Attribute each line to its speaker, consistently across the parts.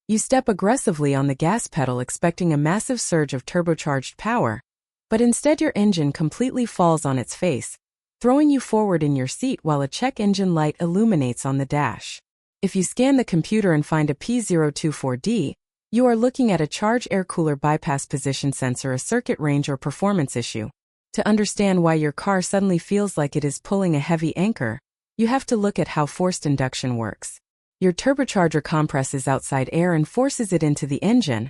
Speaker 1: You step aggressively on the gas pedal expecting a massive surge of turbocharged power, but instead your engine completely falls on its face, throwing you forward in your seat while a check engine light illuminates on the dash. If you scan the computer and find a P024D, you are looking at a charge air cooler bypass position sensor, a circuit range or performance issue. To understand why your car suddenly feels like it is pulling a heavy anchor, you have to look at how forced induction works. Your turbocharger compresses outside air and forces it into the engine,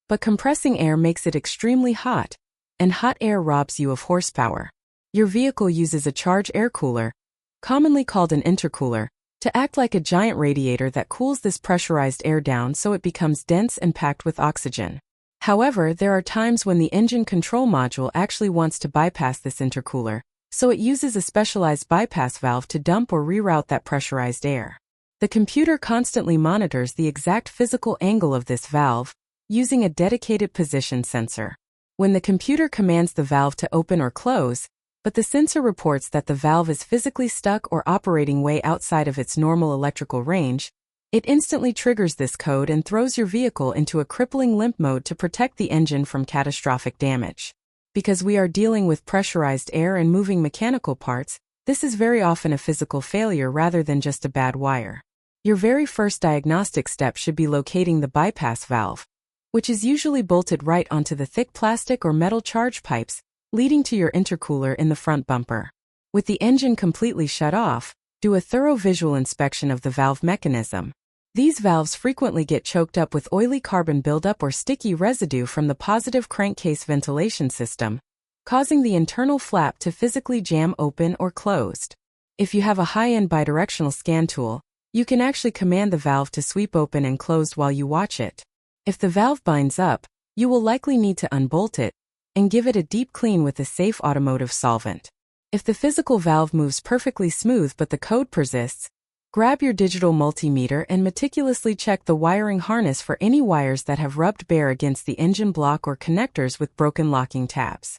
Speaker 1: but compressing air makes it extremely hot, and hot air robs you of horsepower. Your vehicle uses a charge air cooler, commonly called an intercooler, to act like a giant radiator that cools this pressurized air down so it becomes dense and packed with oxygen. However, there are times when the engine control module actually wants to bypass this intercooler, so it uses a specialized bypass valve to dump or reroute that pressurized air. The computer constantly monitors the exact physical angle of this valve, using a dedicated position sensor. When the computer commands the valve to open or close, but the sensor reports that the valve is physically stuck or operating way outside of its normal electrical range, it instantly triggers this code and throws your vehicle into a crippling limp mode to protect the engine from catastrophic damage. Because we are dealing with pressurized air and moving mechanical parts, this is very often a physical failure rather than just a bad wire. Your very first diagnostic step should be locating the bypass valve, which is usually bolted right onto the thick plastic or metal charge pipes leading to your intercooler in the front bumper. With the engine completely shut off, do a thorough visual inspection of the valve mechanism. These valves frequently get choked up with oily carbon buildup or sticky residue from the positive crankcase ventilation system, causing the internal flap to physically jam open or closed. If you have a high-end bidirectional scan tool, you can actually command the valve to sweep open and closed while you watch it. If the valve binds up, you will likely need to unbolt it and give it a deep clean with a safe automotive solvent. If the physical valve moves perfectly smooth but the code persists, grab your digital multimeter and meticulously check the wiring harness for any wires that have rubbed bare against the engine block or connectors with broken locking tabs.